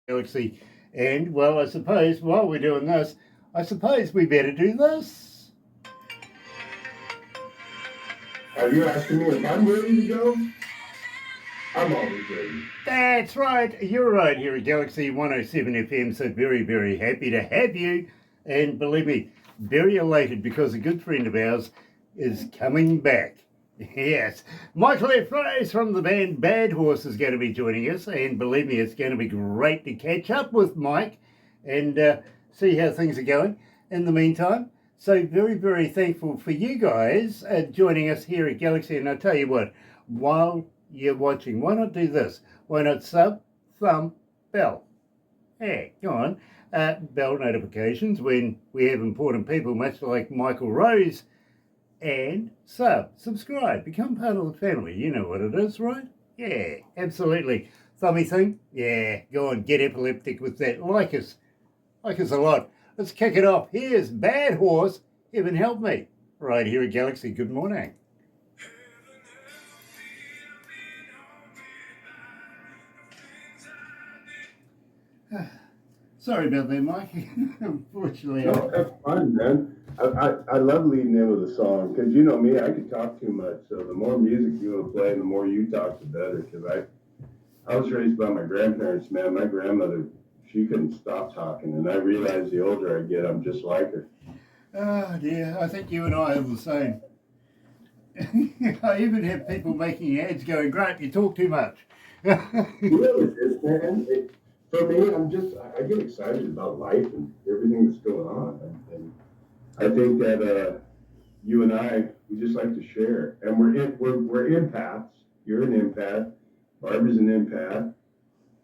galaxy. And, well, I suppose while we're doing this, I suppose we better do this. Are you asking me if I'm ready to go? I'm always ready. That's right. You're right here at Galaxy 107 FM. So very, very happy to have you. And believe me, very elated because a good friend of ours is coming back. Yes, Michael F. Rose from the band Bad Horse is going to be joining us, and believe me, it's going to be great to catch up with Mike and see how things are going in the meantime. So very, very thankful for you guys joining us here at Galaxy. And I tell you what, while you're watching, why not do this? Why not sub, thumb, bell? Hey, go on. Bell notifications when we have important people, much like Michael Rose, and subscribe, become part of the family. You know what it is, right? Yeah, absolutely. Thummy thing? Yeah, go on, get epileptic with that. Like us a lot. Let's kick it off. Here's Bad Horse, Heaven Help Me, right here at Galaxy. Good morning. Sorry about that, Mike. Unfortunately, No, that's fine, man. I love leading in with a song because you know me, I could talk too much. So the more music you want to play and the more you talk, the better. Because I was raised by my grandparents, man. My grandmother, she couldn't stop talking. And I realize the older I get, I'm just like her. Oh, dear. I think you and I are the same. I even have people making ads going, Grant, you talk too much. Really, is, man. For me, I get excited about life and everything that's going on. And I think that you and I, we just like to share. And we're empaths. You're an empath. Barbara's an empath.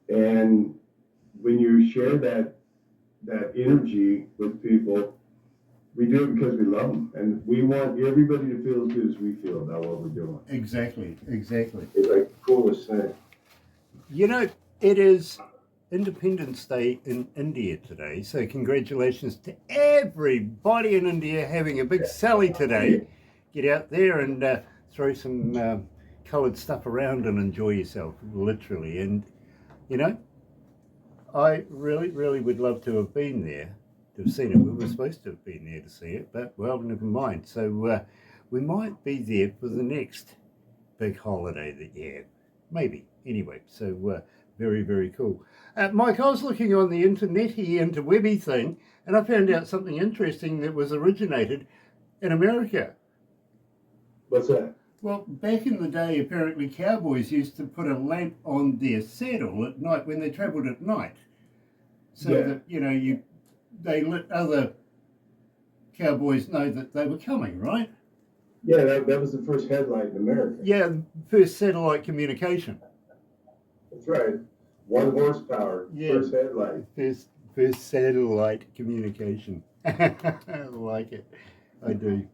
And when you share that energy with people, we do it because we love them, and we want everybody to feel as good as we feel about what we're doing. Exactly. It's like the coolest thing. You know, it is Independence Day in India today, so congratulations to everybody in India having a big sally today. Get out there and throw some coloured stuff around and enjoy yourself, literally. And, you know, I really, really would love to have been there, to have seen it. We were supposed to have been there to see it, but, well, never mind. So we might be there for the next big holiday that you have. Maybe. Anyway, so very, very cool. Mike, I was looking on the internet-y, interwebby thing, and I found out something interesting that was originated in America. What's that? Well, back in the day, apparently cowboys used to put a lamp on their saddle at night when they travelled at night, so that, you know, they let other cowboys know that they were coming, right? Yeah, that was the first headlight in America. Yeah, first satellite communication. That's right. 1 horsepower, Yeah. first headlight. First satellite communication. I like it. I do.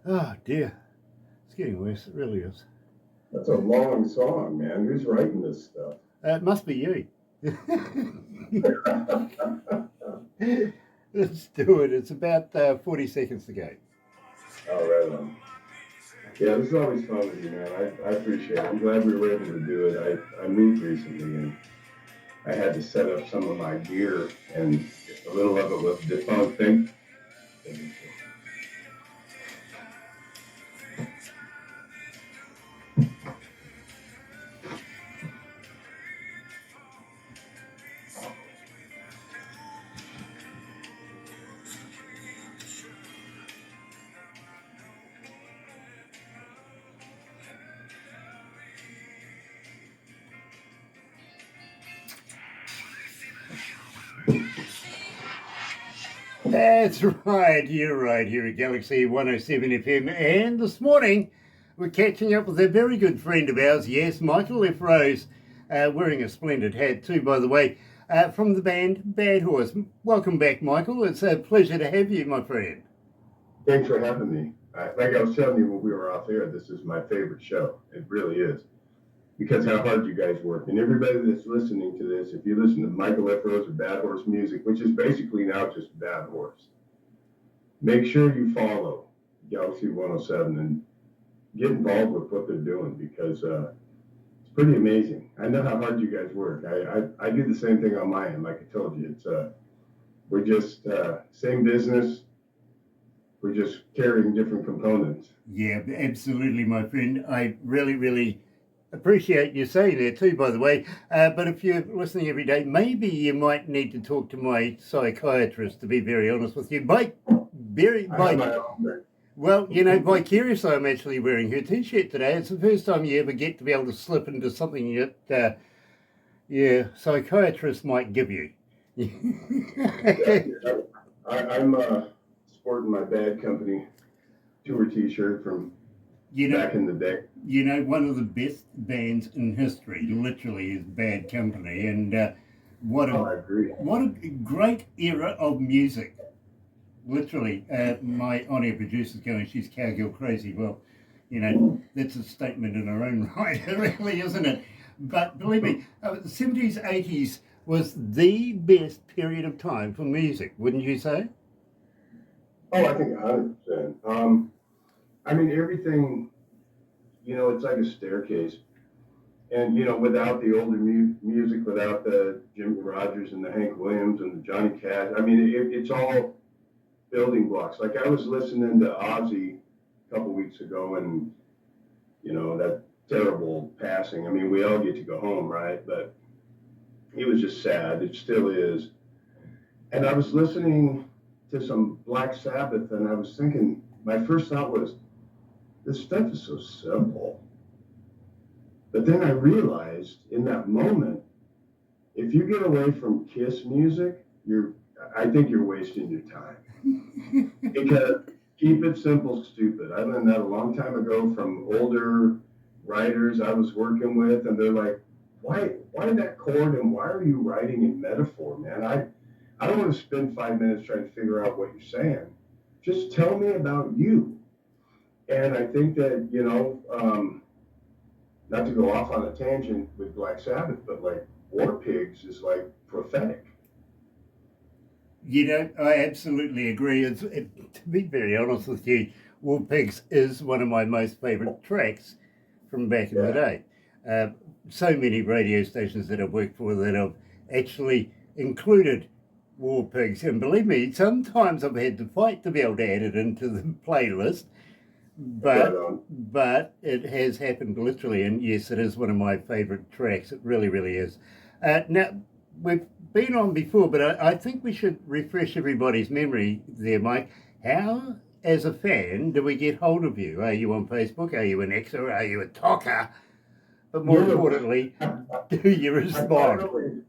Oh, dear. It's getting worse. It really is. That's a long song, man. Who's writing this stuff? It must be you. Let's do it. It's about 40 seconds to go. All right, on. Yeah, this is always fun with you, man. I appreciate it. I'm glad we were able to do it. I moved recently, and I had to set up some of my gear, and a little of it was defunct. That's right. You're right here at Galaxy 107 FM. And this morning, we're catching up with a very good friend of ours. Yes, Michael F. Rose, wearing a splendid hat too, by the way, from the band Bad Horse. Welcome back, Michael. It's a pleasure to have you, my friend. Thanks for having me. Like I was telling you when we were off air, this is my favorite show. It really is. Because how hard you guys work. And everybody that's listening to this, if you listen to Michael F. Rose or Bad Horse Music, which is basically now just Bad Horse, make sure you follow Galaxy 107 and get involved with what they're doing, because pretty amazing. I know how hard you guys work. I do the same thing on my end. Like I told you, it's we're just same business. We're just carrying different components. Yeah, absolutely, my friend. I really, really appreciate you saying that too, by the way. But if you're listening every day, maybe you might need to talk to my psychiatrist, to be very honest with you. I have my own. Well, you know, vicariously, I'm actually wearing her t-shirt today. It's the first time you ever get to be able to slip into something that, yeah, psychiatrist might give you. Yeah, I'm sporting my Bad Company tour T-shirt from You know, back in the day. you know, one of the best bands in history, literally, is Bad Company, and Oh, I agree. what a great era of music. Literally, my on-air producer's going, she's cowgirl crazy. Well, you know, that's a statement in her own right, really, isn't it? But believe me, the 70s, 80s was the best period of time for music, wouldn't you say? Oh, I think 100%. I mean, everything, it's like a staircase. And, without the older music, without the Jimmy Rogers and the Hank Williams and the Johnny Cash, I mean, it's all building blocks. Like I was listening to Ozzy a couple weeks ago and, that terrible passing. I mean, we all get to go home, right? But it was just sad. It still is. And I was listening to some Black Sabbath and I was thinking, my first thought was, this stuff is so simple. But then I realized in that moment, if you get away from Kiss music, I think you're wasting your time. Because keep it simple, stupid. I learned that a long time ago from older writers I was working with, and they're like, why that chord and why are you writing in metaphor, man? I don't want to spend 5 minutes trying to figure out what you're saying. Just tell me about you. And I think that, not to go off on a tangent with Black Sabbath, but like War Pigs is like prophetic. You know, I absolutely agree. To be very honest with you, War Pigs is one of my most favourite tracks from back in the day. So many radio stations that I've worked for that have actually included War Pigs. And believe me, sometimes I've had to fight to be able to add it into the playlist. But it has happened literally, and yes, it is one of my favourite tracks. It really, really is. Now, we've been on before, but I think we should refresh everybody's memory there, Mike. How, as a fan, do we get hold of you? Are you on Facebook? Are you an Xer? Are you a talker? But more importantly, do you respond?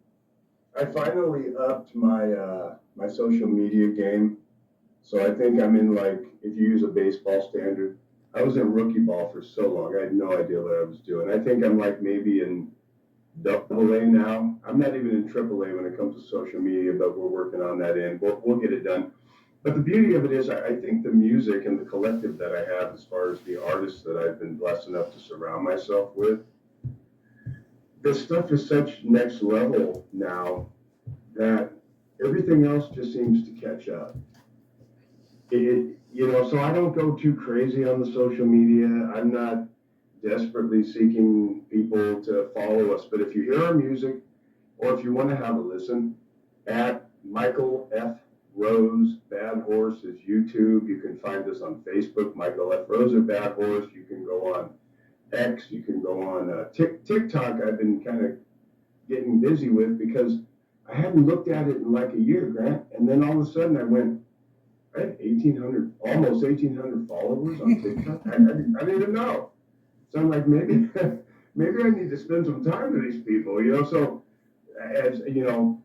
I finally upped my social media game. So I think I'm in, like, if you use a baseball standard, I was in rookie ball for so long. I had no idea what I was doing. I think I'm like maybe in AA now. I'm not even in AAA when it comes to social media, but we're working on that end. We'll get it done. But the beauty of it is I think the music and the collective that I have as far as the artists that I've been blessed enough to surround myself with, this stuff is such next level now that everything else just seems to catch up. So I don't go too crazy on the social media. I'm not desperately seeking people to follow us. But if you hear our music, or if you want to have a listen, at Michael F. Rose Bad Horse is YouTube. You can find us on Facebook, Michael F. Rose or Bad Horse. You can go on X. You can go on TikTok. I've been kind of getting busy with because I hadn't looked at it in like a year, Grant. And then all of a sudden I went, I had 1,800, almost 1,800 followers on TikTok. I didn't even know. So I'm like, maybe I need to spend some time with these people, So, as and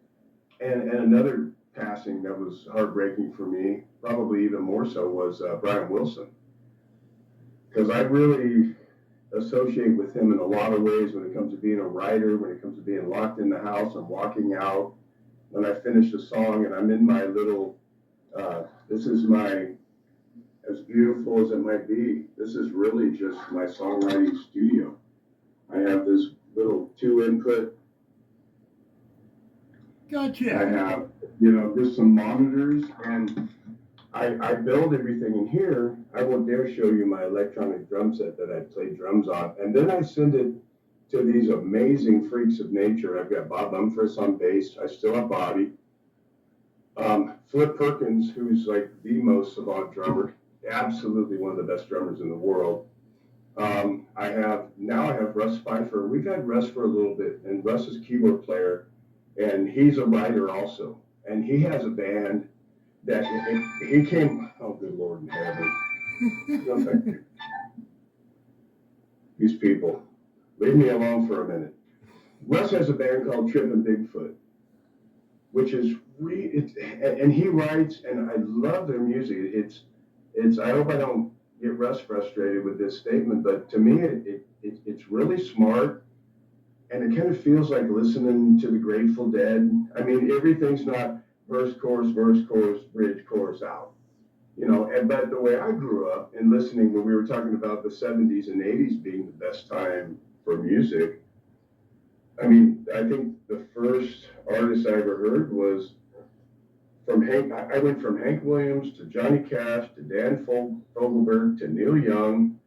another passing that was heartbreaking for me, probably even more so, was Brian Wilson, because I really associate with him in a lot of ways when it comes to being a writer, when it comes to being locked in the house and walking out. When I finish a song and I'm in my little this is as beautiful as it might be, this is really just my songwriting studio. I have this little 2-input. Gotcha. I have, just some monitors, and I build everything in here. I won't dare show you my electronic drum set that I play drums on. And then I send it to these amazing freaks of nature. I've got Bob Umphris on bass. I still have Bobby. Flip Perkins, who's like the most savant drummer, absolutely one of the best drummers in the world. I have Russ Pfeiffer. We've had Russ for a little bit, and Russ is a keyboard player, and he's a writer also. And he has a band that he came. Oh, good Lord in heaven! No, thank you. These people, leave me alone for a minute. Russ has a band called Trippin' Bigfoot, which is and he writes, and I love their music. It's. I hope I don't get Russ frustrated with this statement, but to me, it's really smart, and it kind of feels like listening to the Grateful Dead. I mean, everything's not verse, chorus, bridge, chorus out. But the way I grew up and listening when we were talking about the 70s and 80s being the best time for music, I mean, I think the first artist I ever heard was from Hank. I went from Hank Williams to Johnny Cash to Dan Fogelberg to Neil Young.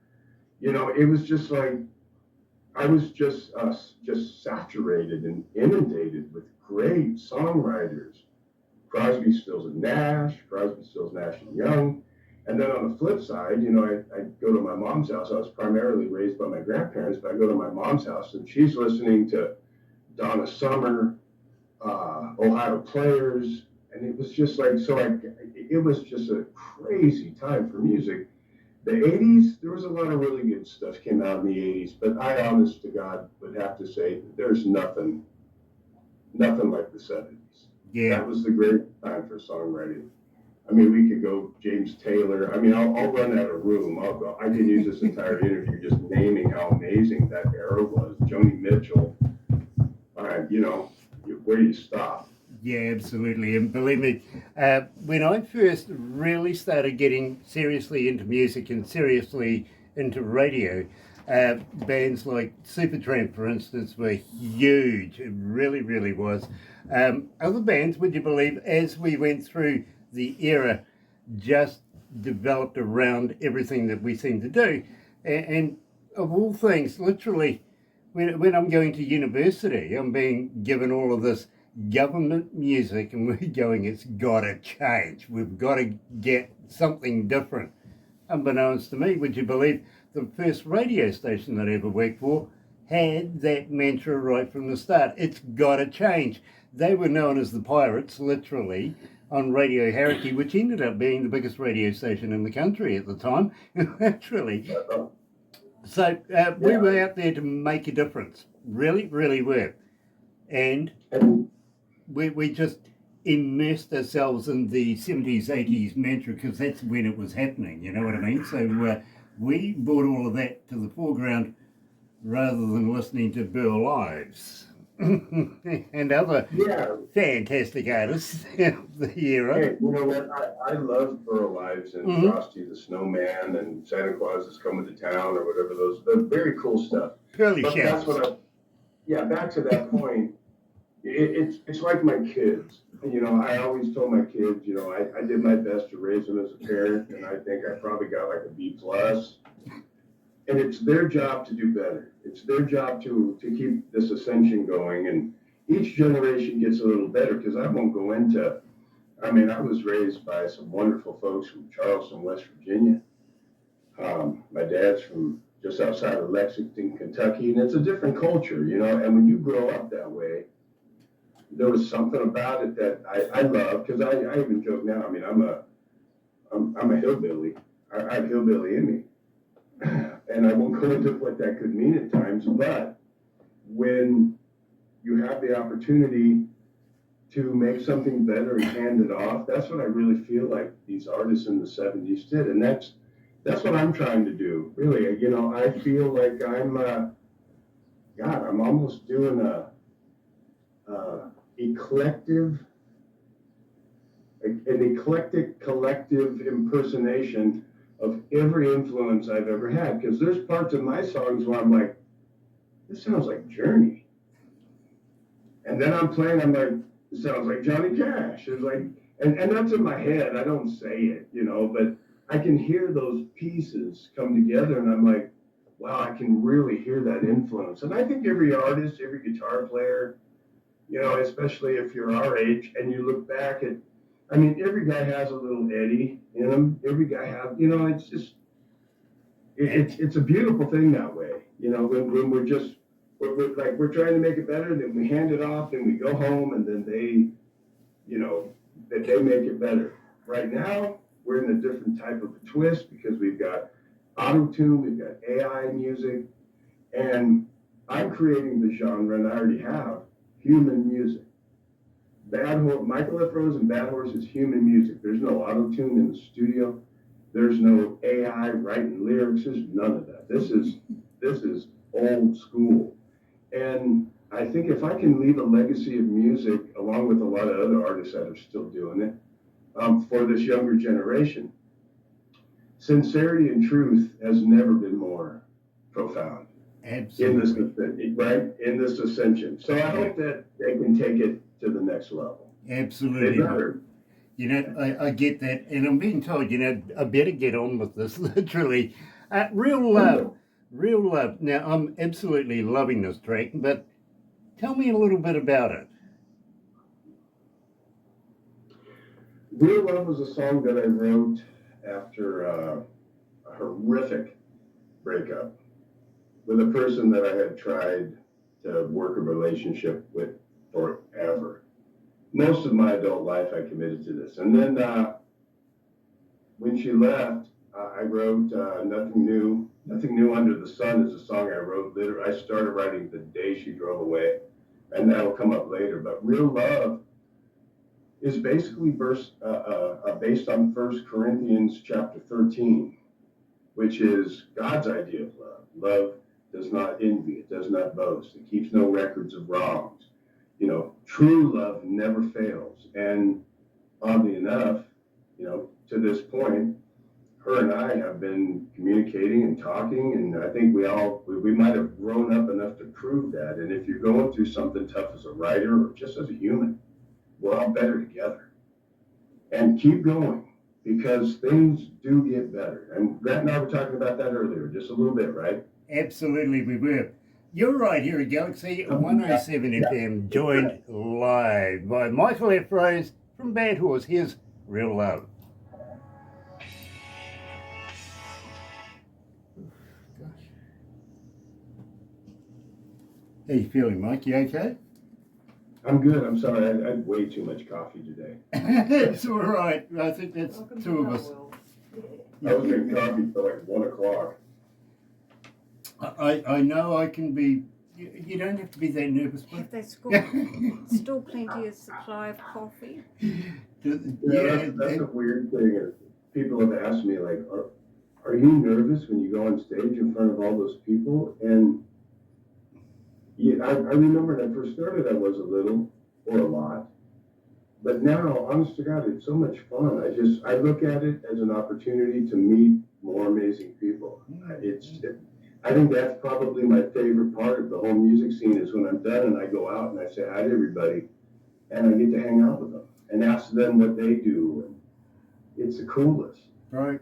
It was just like I was just saturated and inundated with great songwriters. Crosby, Stills, and Nash, and Young. And then on the flip side, I go to my mom's house. I was primarily raised by my grandparents, but I go to my mom's house and she's listening to Donna Summer, Ohio Players, and it was just like, it was just a crazy time for music. The 80s, there was a lot of really good stuff came out in the 80s, but I, honest to God, would have to say there's nothing like the 70s. Yeah. That was the great time for songwriting. I mean, we could go James Taylor. I mean, I'll run out of room. I can use this entire interview just naming how amazing that era was. Joni Mitchell. Where do you stop? Yeah, absolutely. And believe me, when I first really started getting seriously into music and seriously into radio, bands like Supertramp, for instance, were huge. It really, really was. Other bands, would you believe, as we went through the era, just developed around everything that we seem to do. And of all things, literally, when I'm going to university, I'm being given all of this government music and we're going, it's got to change. We've got to get something different. Unbeknownst to me, would you believe, the first radio station that I ever worked for had that mantra right from the start. It's got to change. They were known as the Pirates, literally, on Radio Harakey, which ended up being the biggest radio station in the country at the time, literally. So we were out there to make a difference. Really, really were. And we just immersed ourselves in the 70s, 80s mantra because that's when it was happening, you know what I mean? So we brought all of that to the foreground rather than listening to Burl Ives and other fantastic artists of the era. Hey, you know what? I love Burl Ives and Frosty the Snowman and Santa Claus is Coming to Town or whatever they're very cool stuff. Curly but Shells. That's what back to that point, it's like my kids. I always told my kids, I did my best to raise them as a parent, and I think I probably got like a B+. And it's their job to do better. It's their job to keep this ascension going. And each generation gets a little better because I won't go into, I was raised by some wonderful folks from Charleston, West Virginia. My dad's from just outside of Lexington, Kentucky, and it's a different culture, and when you grow up that way, there was something about it that I love, because I even joke now, I'm a hillbilly. I have hillbilly in me. And I won't go into what that could mean at times, but when you have the opportunity to make something better and hand it off, that's what I really feel like these artists in the 70s did. And that's what I'm trying to do, really. I feel like I'm almost doing an eclectic collective impersonation of every influence I've ever had. Because there's parts of my songs where I'm like, this sounds like Journey. And then I'm playing, I'm like, it sounds like Johnny Cash. It's like, and that's in my head. I don't say it, but I can hear those pieces come together, and I'm like, wow, I can really hear that influence. And I think every artist, every guitar player, especially if you're our age and you look back at, I mean, every guy has a little Eddie in him. Every guy has, it's just, it's a beautiful thing that way. When we're just, we're trying to make it better, then we hand it off, then we go home, and then that they make it better. Right now, we're in a different type of a twist because we've got auto-tune, we've got AI music, and I'm creating the genre, and I already have, human music. Michael F. Rose and Bad Horse is human music. There's no auto-tune in the studio. There's no AI writing lyrics. There's none of that. This is old school. And I think if I can leave a legacy of music, along with a lot of other artists that are still doing it, for this younger generation, sincerity and truth has never been more profound. Absolutely. In this ascension. So I hope that they can take it to the next level. Absolutely. I get that, and I'm being told, I better get on with this, literally. Real love. Real love. Now, I'm absolutely loving this track, but tell me a little bit about it. Real Love was a song that I wrote after a horrific breakup with a person that I had tried to work a relationship with forever. Most of my adult life, I committed to this. And then when she left, I wrote Nothing New Under the Sun is a song I wrote. I started writing the day she drove away, and that'll come up later. But Real Love is basically based on 1 Corinthians chapter 13, which is God's idea of love. Love does not envy, it does not boast, it keeps no records of wrongs. True love never fails. And oddly enough, to this point, her and I have been communicating and talking, and I think we might have grown up enough to prove that. And if you're going through something tough as a writer or just as a human, we're all better together. And keep going, because things do get better. And Grant and I were talking about that earlier, just a little bit, right? Absolutely, we were. You're right here at Galaxy 107 FM, joined live by Michael F. Rose from Bad Horse. Here's Real Love. How you feeling, Mike? You okay? I'm good. I'm sorry. I had way too much coffee today. It's all right. I think that's two of us. I was drinking coffee till like 1 o'clock. I know I can be. You don't have to be that nervous. Have they still plenty of supply of coffee? That's a weird thing. People have asked me, like, are you nervous when you go on stage in front of all those people? And yeah, I remember when I first started, I was a little or a lot. But now, honest to God, it's so much fun. I look at it as an opportunity to meet more amazing people. I think that's probably my favorite part of the whole music scene is when I'm done and I go out and I say hi to everybody and I get to hang out with them and ask them what they do. And it's the coolest. Right.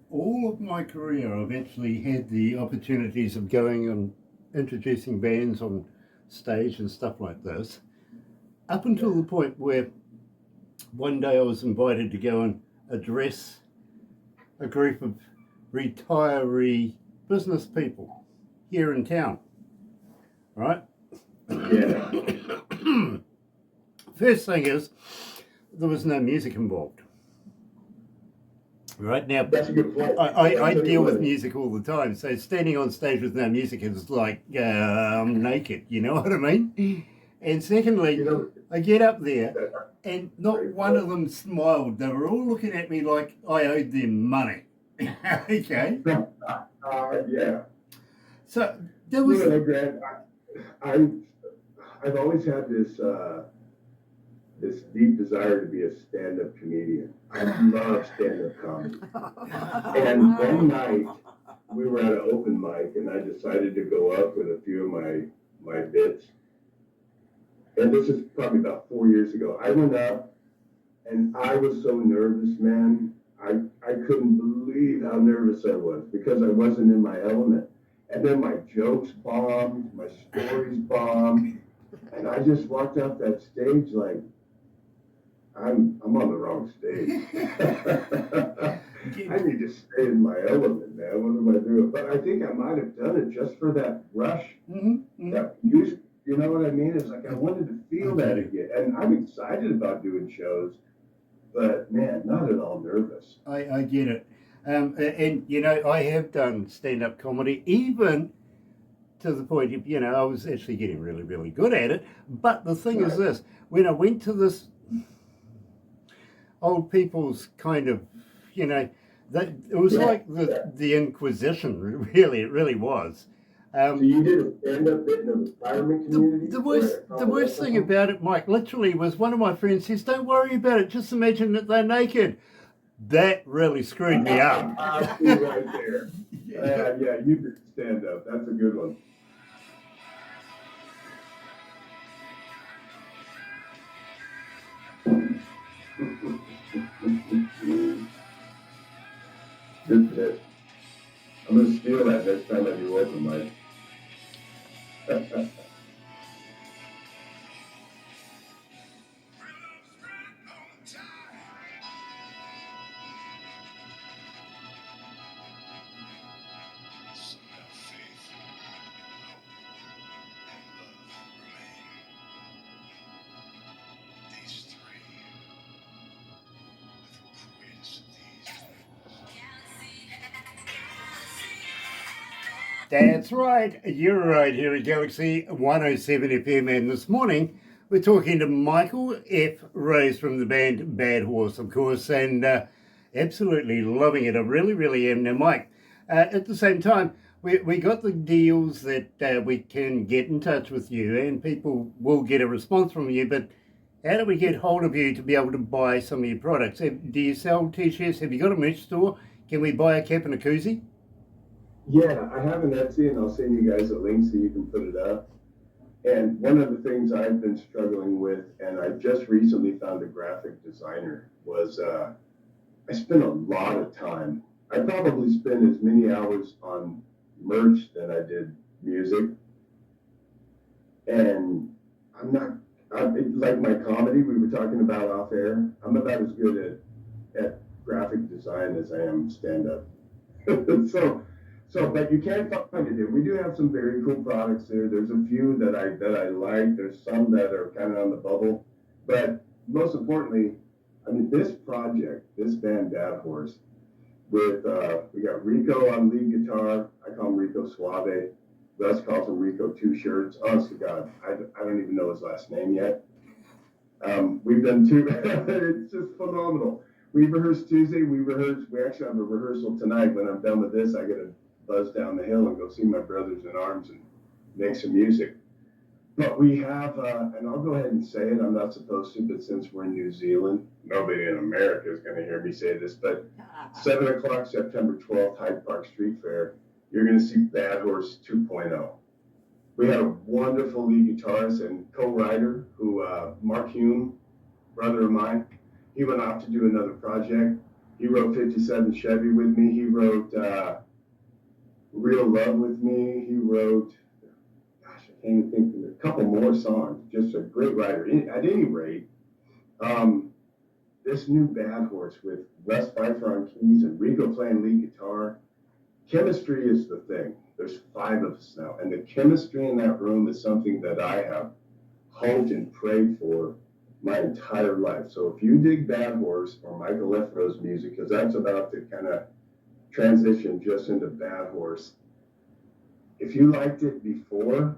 All of my career, I've actually had the opportunities of going and introducing bands on stage and stuff like this, up until the point where one day I was invited to go and address a group of retiree business people here in town, right? Yeah. First thing is, there was no music involved. Right now, That's a good point. I deal with music all the time, so standing on stage with no music is like I'm naked, you know what I mean? And secondly, I get up there and not one of them smiled. They were all looking at me like I owed them money. Okay. Yeah. So there was. Grant, I've always had this this deep desire to be a stand-up comedian. I love stand-up comedy. And one night we were at an open mic, and I decided to go up with a few of my bits. And this is probably about 4 years ago. I went up, and I was so nervous, man. I couldn't believe how nervous I was because I wasn't in my element. And then my jokes bombed, my stories bombed, and I just walked off that stage like I'm on the wrong stage. I need to stay in my element, man. What am I doing? But I think I might have done it just for that rush. That music, you know what I mean? It's like I wanted to feel that again, and I'm excited about doing shows, but man, not at all nervous. I get it. And, you know, I have done stand-up comedy, even to the point of, you know, I was actually getting really, really good at it. But the thing is this, when I went to this old people's kind of, you know, it was like the Inquisition, really, it really was. So you did a stand-up bit in the retirement community? The worst thing about it, Mike, literally was one of my friends says, "Don't worry about it, just imagine that they're naked." That really screwed me up. I see right there. Yeah, you did stand-up. That's a good one. Good bit. I'm going to steal that next time I do open mic. That's right, you're right here at Galaxy 107 FM, and this morning we're talking to Michael F. Rose from the band Bad Horse, of course, and absolutely loving it. I really, really am. Now, Mike, at the same time, we got the deals that we can get in touch with you and people will get a response from you, but how do we get hold of you to be able to buy some of your products? Do you sell t-shirts? Have you got a merch store? Can we buy a cap and a koozie? Yeah, I have an Etsy, and I'll send you guys a link so you can put it up. And one of the things I've been struggling with, and I just recently found a graphic designer, was I spent a lot of time. I probably spent as many hours on merch than I did music. And like my comedy we were talking about off air, I'm about as good at graphic design as I am stand-up. But you can't find it there. We do have some very cool products there. There's a few that I like. There's some that are kind of on the bubble. But most importantly, I mean, this project, this band Bad Horse, with we got Rico on lead guitar. I call him Rico Suave. Russ calls him Rico Two Shirts. Honest to God, I don't even know his last name yet. We've done two. It's just phenomenal. We rehearsed Tuesday. We actually have a rehearsal tonight. When I'm done with this, I get to buzz down the hill and go see my brothers in arms and make some music. But we have, and I'll go ahead and say it, I'm not supposed to, but since we're in New Zealand, nobody in America is going to hear me say this, but 7 o'clock, September 12th, Hyde Park Street Fair, you're going to see Bad Horse 2.0. We had a wonderful lead guitarist and co-writer who, Mark Hume, brother of mine, he went off to do another project. He wrote 57 Chevy with me. He wrote Real Love with me. He wrote, gosh, I can't even think of a couple more songs. Just a great writer. At any rate, this new Bad Horse with Wes Pfeiffer on keys and Rico playing lead guitar, chemistry is the thing. There's 5 of us now. And the chemistry in that room is something that I have hoped and prayed for my entire life. So if you dig Bad Horse or Michael F. Rose music, because that's about to kind of transition just into Bad Horse. If you liked it before,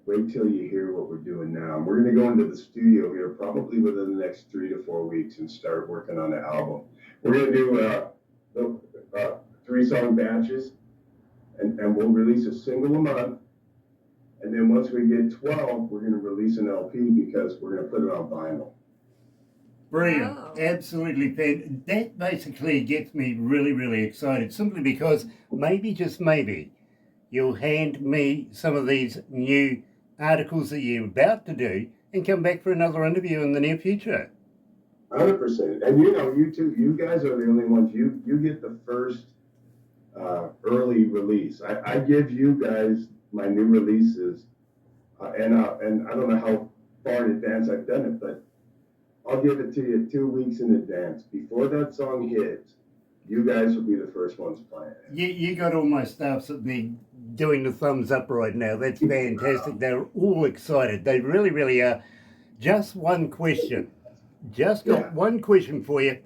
wait till you hear what we're doing now. We're going to go into the studio here probably within the next 3 to 4 weeks and start working on the album. We're going to do 3-song batches, and we'll release a single a month. And then once we get 12, we're going to release an LP because we're going to put it on vinyl. Brilliant. Wow. Absolutely. That basically gets me really, really excited, simply because maybe, just maybe, you'll hand me some of these new articles that you're about to do and come back for another interview in the near future. 100%. And you know, you guys are the only ones, you get the first early release. I give you guys my new releases, and I don't know how far in advance I've done it, but I'll give it to you 2 weeks in advance. Before that song hits, you guys will be the first ones playing it. You got all my staffs at me doing the thumbs up right now. That's fantastic. They're all excited. They really, really are. Just one question. Just got one question for you.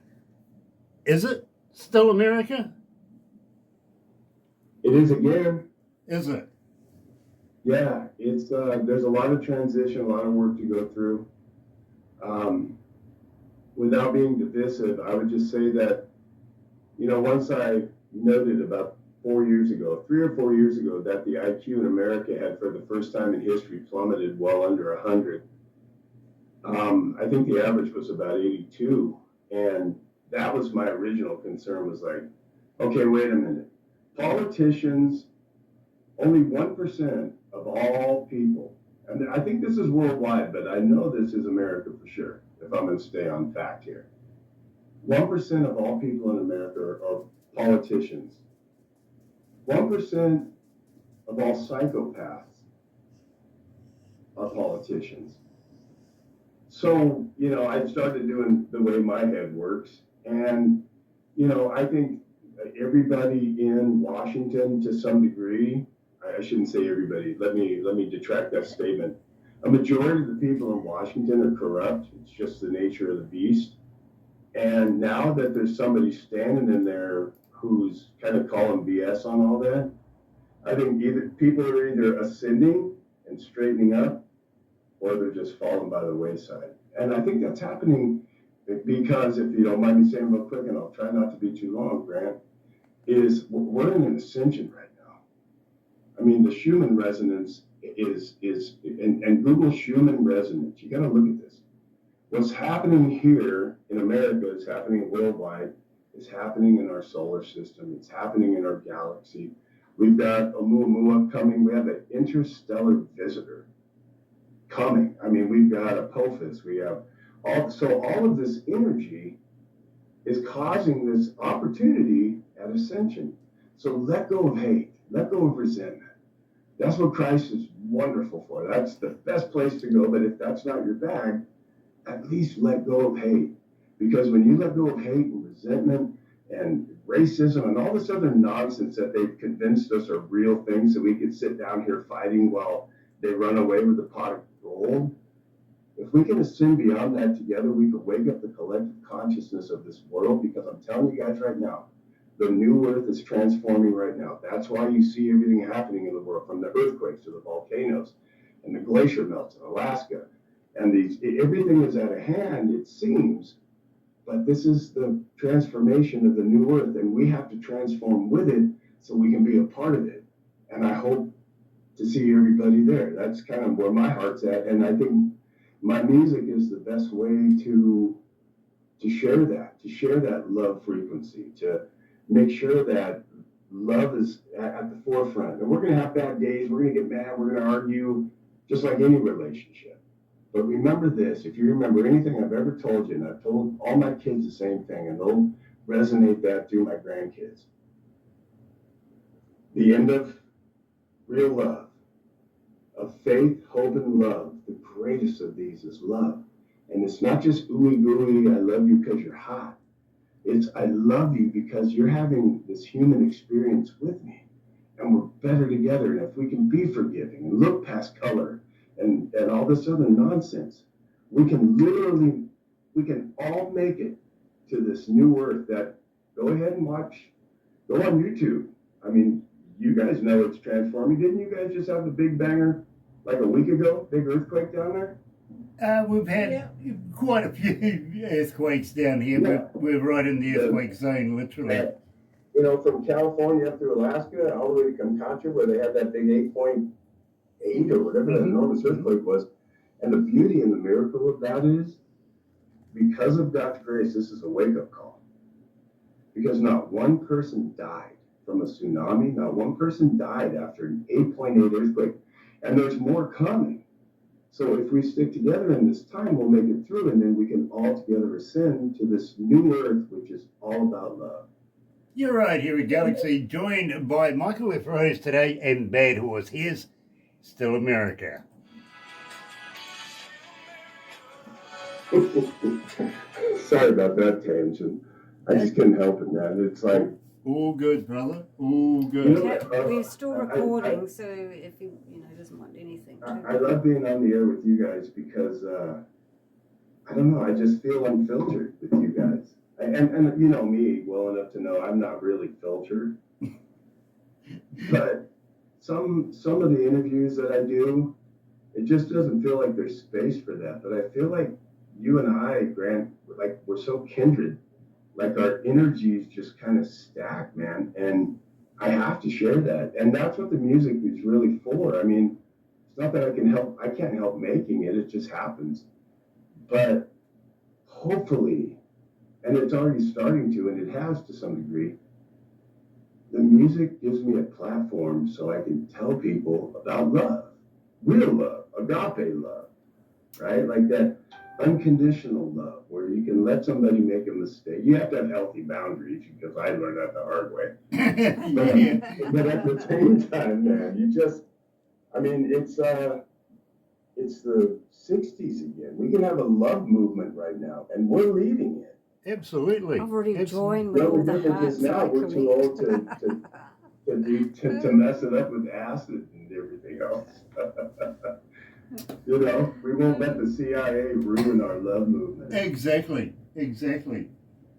Is it still America? It is again. Is it? Yeah, it's there's a lot of transition, a lot of work to go through. Without being divisive, I would just say that, once I noted about 4 years ago, 3 or 4 years ago, that the IQ in America had, for the first time in history, plummeted well under 100. I think the average was about 82, and that was my original concern. Was like, okay, wait a minute, politicians, only 1% of all people, and I think this is worldwide, but I know this is America for sure, if I'm going to stay on fact here. 1% of all people in America are politicians. 1% of all psychopaths are politicians. So, I started doing the way my head works, and, I think everybody in Washington, to some degree, I shouldn't say everybody, let me detract that statement. A majority of the people in Washington are corrupt. It's just the nature of the beast. And now that there's somebody standing in there who's kind of calling BS on all that, I think either people are either ascending and straightening up, or they're just falling by the wayside. And I think that's happening because, if you don't mind me saying real quick, and I'll try not to be too long, Grant, is we're in an ascension right now. I mean, the Schumann resonance and Google Schumann resonance. You got to look at this. What's happening here in America is happening worldwide. It's happening in our solar system. It's happening in our galaxy. We've got Oumuamua coming. We have an interstellar visitor coming. I mean, we've got Apophis. We have all of this energy is causing this opportunity at ascension. So let go of hate. Let go of resentment. That's what Christ is wonderful for. That's the best place to go. But if that's not your bag, at least let go of hate. Because when you let go of hate and resentment and racism and all this other nonsense that they've convinced us are real things that we could sit down here fighting while they run away with a pot of gold, if we can ascend beyond that together, we could wake up the collective consciousness of this world. Because I'm telling you guys right now, the new earth is transforming right now. That's why you see everything happening in the world, from the earthquakes to the volcanoes and the glacier melts in Alaska. And everything is at a hand, it seems, but this is the transformation of the new earth, and we have to transform with it so we can be a part of it. And I hope to see everybody there. That's kind of where my heart's at, and I think my music is the best way to share that love frequency, to make sure that love is at the forefront. And we're going to have bad days, we're going to get mad, we're going to argue, just like any relationship. But remember this, if you remember anything I've ever told you, and I've told all my kids the same thing, and they'll resonate that through my grandkids. The end of real love, of faith, hope, and love, the greatest of these is love. And it's not just ooey gooey, I love you because you're hot. It's I love you because you're having this human experience with me. And we're better together. And if we can be forgiving and look past color and all this other nonsense, we can all make it to this new earth that, go ahead and watch, go on YouTube. I mean, you guys know it's transforming. Didn't you guys just have the big banger like a week ago? Big earthquake down there? We've had quite a few earthquakes down here. Yeah. We're right in the earthquake zone, literally. From California up to Alaska, all the way to Kamchatka, where they had that big 8.8 or whatever that enormous earthquake was. And the beauty and the miracle of that is, because of God's grace, this is a wake-up call. Because not one person died from a tsunami, not one person died after an 8.8 earthquake. And there's more coming. So if we stick together in this time, we'll make it through, and then we can all together ascend to this new earth, which is all about love. You're right here at Galaxy, joined by Michael F. Rose today and Bad Horse. Here's Still America. Sorry about that tangent. I just couldn't help it, man. It's like, All good, brother. All you good. know, Yeah, we're still I- recording, so if he, doesn't want anything I to. love being on the air with you guys because I don't know. I just feel unfiltered with you guys, and you know me well enough to know I'm not really filtered. But some of the interviews that I do, it just doesn't feel like there's space for that. But I feel like you and I, Grant, like we're so kindred. Like our energies just kind of stack, man. And I have to share that. And that's what the music is really for. I mean, it's not that I can't help making it, it just happens. But hopefully, and it's already starting to, and it has to some degree, the music gives me a platform so I can tell people about love, real love, agape love, right? Like that unconditional love where you can let somebody make a mistake. You have to have healthy boundaries because I learned that the hard way. But at the same time, man, it's the 60s again. We can have a love movement right now, and we're leading it. Absolutely. I've already joined with Well, all the the difference hearts is now I we're too old to mess it up with acid and everything else. You know, we won't let the CIA ruin our love movement. Exactly.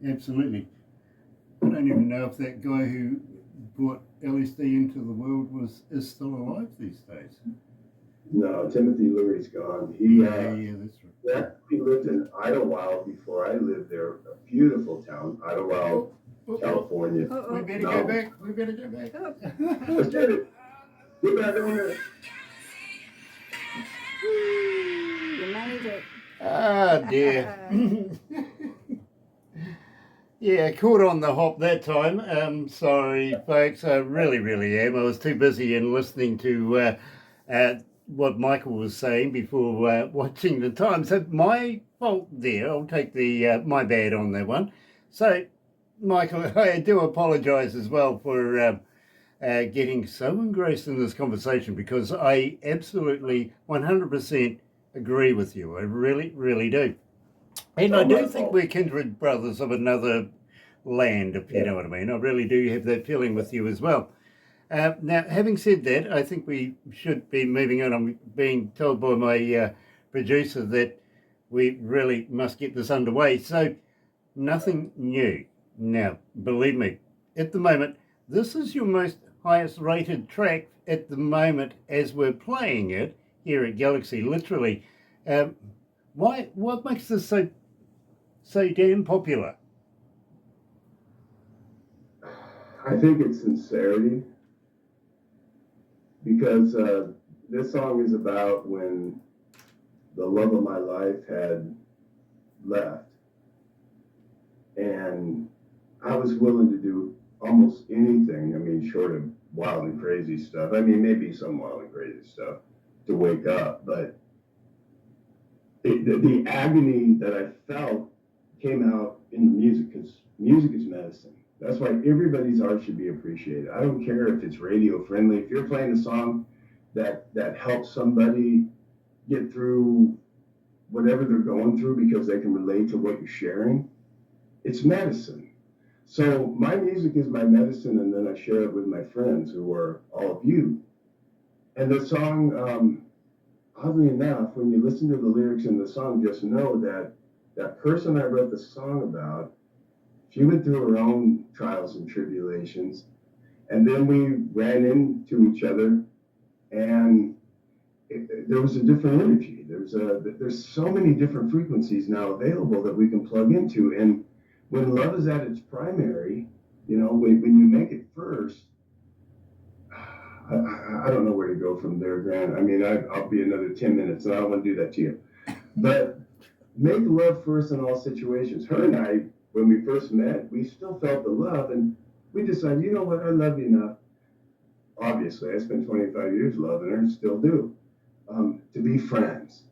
Absolutely. I don't even know if that guy who brought LSD into the world is still alive these days. No, Timothy Leary's gone. Yeah, that's right. He actually lived in Idlewild before I lived there. A beautiful town, Idlewild, California. We better No. go back. We better go back. Let's get it. Get back on there. You made it. Ah, dear. Yeah, caught on the hop that time. Sorry, folks. I really am. I was too busy in listening to what Michael was saying before watching the time. So my fault there. I'll take the my bad on that one. So, Michael, I do apologise as well for getting so engrossed in this conversation because I absolutely 100% agree with you. I really do. And I do think we're kindred brothers of another land, if you know what I mean. I really do have that feeling with you as well. Now, having said that, I think we should be moving on. I'm being told by my producer that we really must get this underway. So, nothing new. Now, believe me, at the moment, this is your most highest rated track at the moment as we're playing it here at Galaxy, literally. What makes this so damn popular? I think it's sincerity because this song is about when the love of my life had left, and I was willing to do almost anything. I mean, short of wild and crazy stuff. I mean, maybe some wild and crazy stuff to wake up, but the agony that I felt came out in the music because music is medicine. That's why everybody's art should be appreciated. I don't care if it's radio friendly. If you're playing a song that helps somebody get through whatever they're going through because they can relate to what you're sharing, it's medicine. So my music is my medicine, and then I share it with my friends who are all of you. And the song, oddly enough, when you listen to the lyrics in the song, just know that that person I wrote the song about, she went through her own trials and tribulations, and then we ran into each other, and there was a different energy. There's so many different frequencies now available that we can plug into, and when love is at its primary, you know, when you make it first, I don't know where to go from there, Grant. I mean, I'll be another 10 minutes, and I don't want to do that to you. But make love first in all situations. Her and I, when we first met, we still felt the love, and we decided, you know what, I love you enough. Obviously, I spent 25 years loving her and still do, to be friends.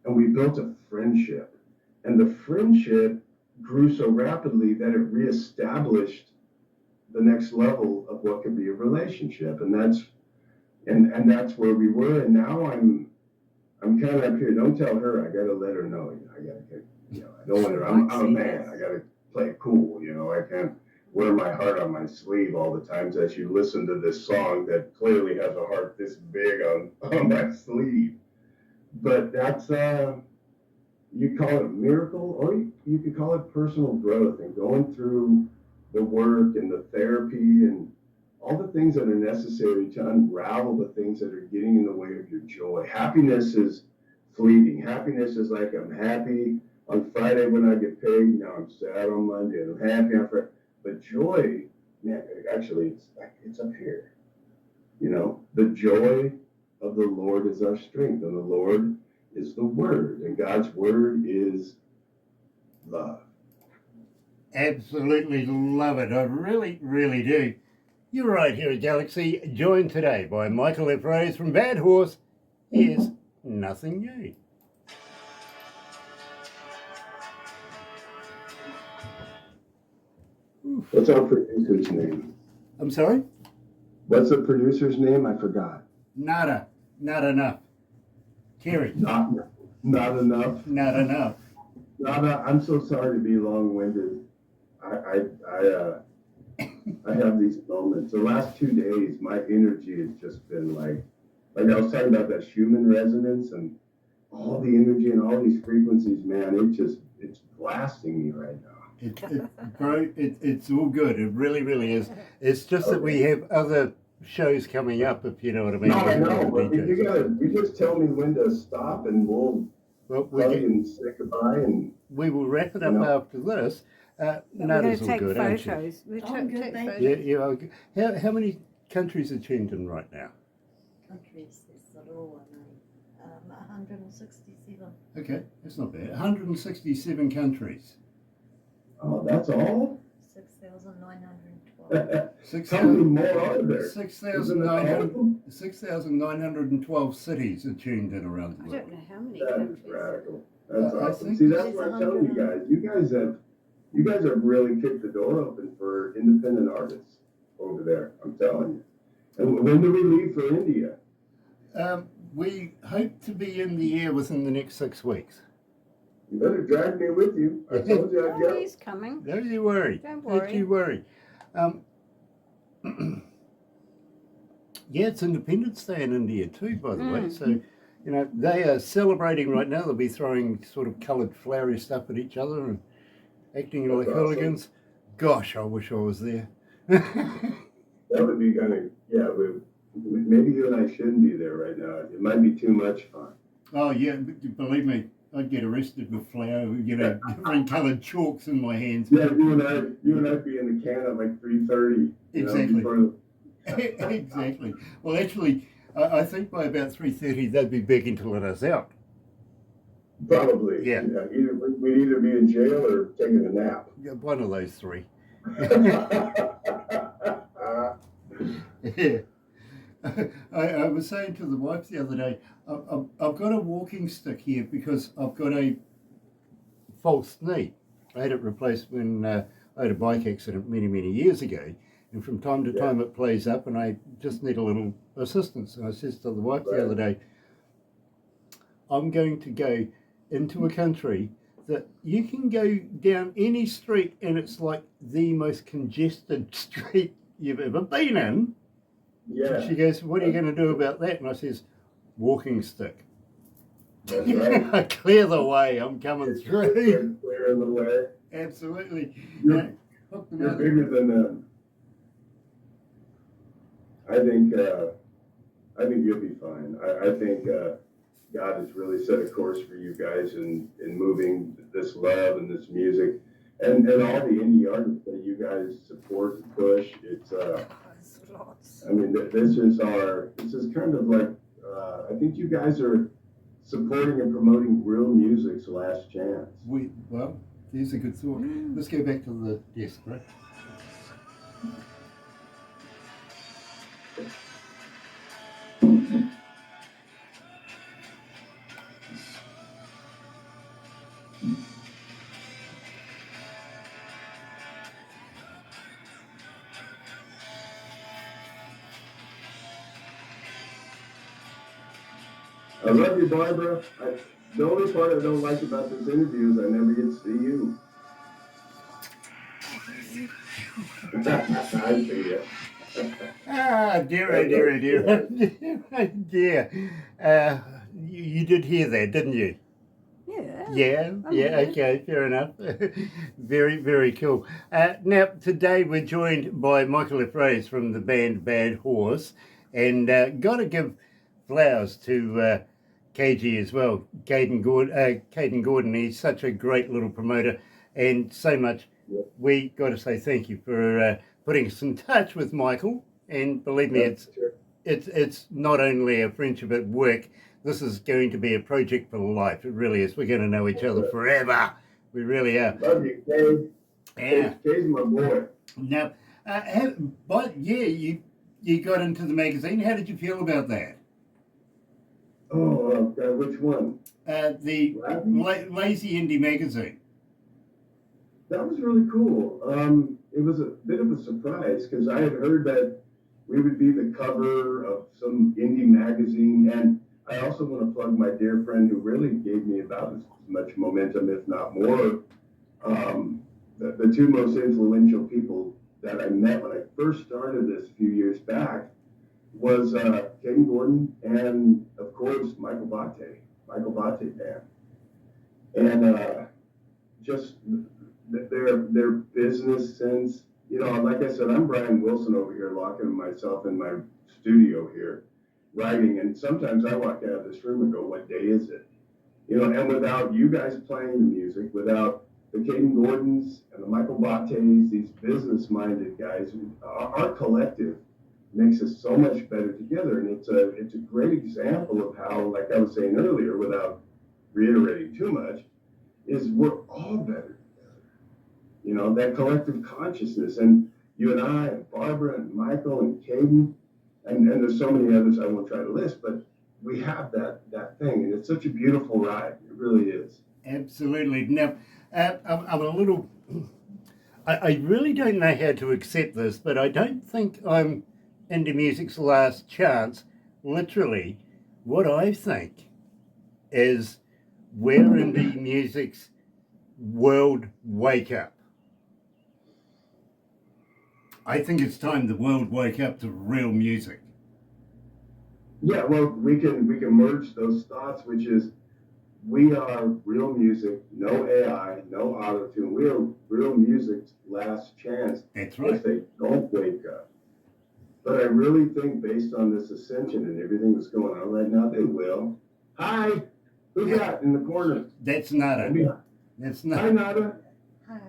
And we built a friendship. And the friendship grew so rapidly that it reestablished the next level of what could be a relationship. And that's where we were. And now I'm kind of up here. Don't tell her. I got to let her know. I got to get, I don't want her. I'm a man. I got to play it cool. I can't wear my heart on my sleeve all the times as you listen to this song that clearly has a heart this big on my sleeve. But that's, you call it a miracle, or you could call it personal growth and going through the work and the therapy and all the things that are necessary to unravel the things that are getting in the way of your joy. Happiness is fleeting. Happiness is like, I'm happy on Friday when I get paid. Now I'm sad on Monday, and I'm happy on Friday. But joy, man, actually, it's up here. The joy of the Lord is our strength, and the Lord is the Word, and God's Word is love. Absolutely love it. I really, really do. You're right here at Galaxy, joined today by Michael F. Rose from Bad Horse. Here's Nothing New. What's our producer's name? I'm sorry? What's the producer's name? I forgot. Not enough. Terry. Not enough. Not enough. I'm so sorry to be long-winded. I have these moments. The last 2 days, my energy has just been like I was talking about that Schumann resonance and all the energy and all these frequencies, man, it's blasting me right now. It's all good. It really, really is. It's just that we have other shows coming up, if you know what I mean. No, I know, but you just tell me when to stop and we'll and say goodbye, and we will wrap it up after this. Nada's all good, aren't you? We're take photos. Yeah. How many countries are tuned in right now? Countries, it's a low one, 167. Okay, that's not bad. 167 countries. Oh, that's all? 6,912. How many more are there? 6,912 cities are tuned in around the I world. don't know how many That's countries. radical. That's awesome. think See, that's what I'm telling you guys. You guys have really kicked the door open for independent artists over there. I'm telling you. And when do we leave for India? We hope to be in the air within the next 6 weeks. You better drag me with you. I told you I'd Oh, go. he's coming. Don't you worry. Don't Don't you worry. Yeah, it's Independence Day in India too, by the way. So, they are celebrating right now. They'll be throwing sort of coloured flowery stuff at each other and acting like hooligans. Gosh, I wish I was there. That would be kind of, maybe you and I shouldn't be there right now. It might be too much fun. Oh, yeah, but believe me, I'd get arrested with different coloured chalks in my hands. Yeah, you and I'd be in the can at like 3:30. Exactly. Exactly. Well, actually, I think by about 3:30 they'd be begging to let us out. Probably. Yeah. We'd either be in jail or taking a nap. Yeah, one of those three. Yeah. I was saying to the wife the other day, I've got a walking stick here because I've got a false knee. I had it replaced when I had a bike accident many, many years ago. And from time to time it plays up and I just need a little assistance. And I says to the wife the other day, I'm going to go into a country that you can go down any street and it's like the most congested street you've ever been in. Yeah. She goes, what are you going to do about that? And I says, walking stick. That's right. Clear the way, I'm coming through. Clearing the way. Absolutely. You're bigger than them. I think you'll be fine. I think God has really set a course for you guys in moving this love and this music and all the indie artists that you guys support and push. It's Lots. I mean, this is kind of like I think you guys are supporting and promoting real music's last chance. Well, here's a good thought. Let's go back to the desk, right? I love you, Barbara. The only part I don't like about this interview is I never get to see you. I see you. Dear, oh dear, oh dear, oh dear. You did hear that, didn't you? Yeah. Yeah, Oh, yeah, yeah. okay, fair enough. Very, very cool. Now, today we're joined by Michael Efrays from the band Bad Horse, and got to give flowers to KG as well, Caden Gordon. He's such a great little promoter, and so much. Yeah. We got to say thank you for putting us in touch with Michael, and believe me, Sure. it's not only a friendship at work. This is going to be a project for life. It really is. We're going to know each other forever. We really are. Love you, Kay. Yeah. Kay's my boy. Now, but yeah, you got into the magazine. How did you feel about that? Oh, which one? The Lazy Indie magazine. That was really cool. It was a bit of a surprise because I had heard that we would be the cover of some indie magazine, and I also want to plug my dear friend who really gave me about as much momentum, if not more. The two most influential people that I met when I first started this a few years back was Caden Gordon and, of course, Michael Bate Band. And just their business sense. You know, like I said, I'm Brian Wilson over here locking myself in my studio here, writing, and sometimes I walk out of this room and go, what day is it? You know, and without you guys playing the music, without the Caden Gordons and the Michael Bates, these business-minded guys, our collective makes us so much better together, and it's a great example of how, like I was saying earlier, without reiterating too much, is we're all better. You know, that collective consciousness. And you and I, and Barbara, and Michael, and Caden, and there's so many others I won't try to list, but we have that thing, and it's such a beautiful ride. It really is. Absolutely. Now, I'm a little... I really don't know how to accept this, but I don't think I'm indie music's last chance. Literally, what I think is we're indie music's world wake up. I think it's time the world wake up to real music. Yeah, well, we can merge those thoughts, which is we are real music, no AI, no auto-tune. We are real music's last chance. That's right. If they don't wake up. But I really think based on this ascension and everything that's going on right now, they will. Hi, who's that in the corner? That's Nada. Yeah. That's Hi, Nada. Nada. Hi.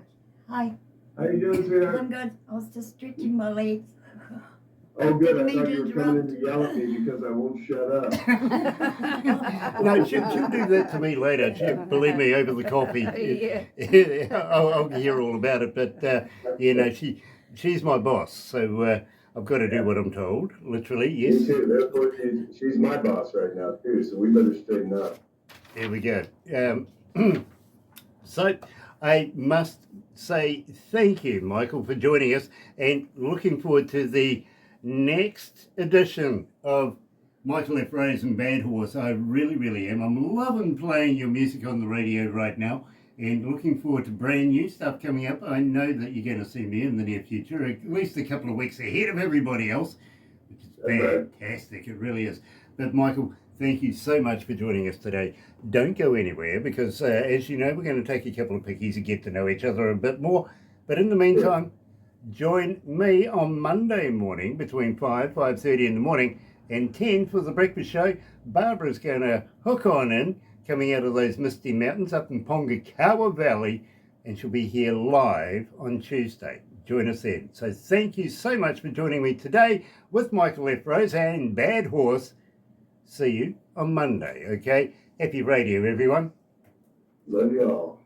Hi. How you doing, sweetheart? I'm good. I was just stretching my legs. Oh, good. I Didn't mean thought to you were coming in to interrupt. yell at me because I won't shut up. No, she'll do that to me later. Believe me, over the coffee. Yeah. I'll hear all about it. But, you know, she's my boss. So I've got to do what I'm told, literally, Me yes. too. Therefore, she's my boss right now, too, so we better straighten up. There we go. So I must say thank you, Michael, for joining us, and looking forward to the next edition of Michael Efrays and Bad Horse. I really, really am. I'm loving playing your music on the radio right now, and looking forward to brand new stuff coming up. I know that you're going to see me in the near future, at least a couple of weeks ahead of everybody else, which is fantastic. It really is. But Michael, thank you so much for joining us today. Don't go anywhere because, as you know, we're going to take a couple of pickies and get to know each other a bit more. But in the meantime, join me on Monday morning between 5:30 in the morning, and 10 for the breakfast show. Barbara's going to hook on in, coming out of those misty mountains up in Pongakawa Valley, and she'll be here live on Tuesday. Join us then. So thank you so much for joining me today with Michael Efrays and Bad Horse. See you on Monday, okay? Happy radio, everyone. Love you all.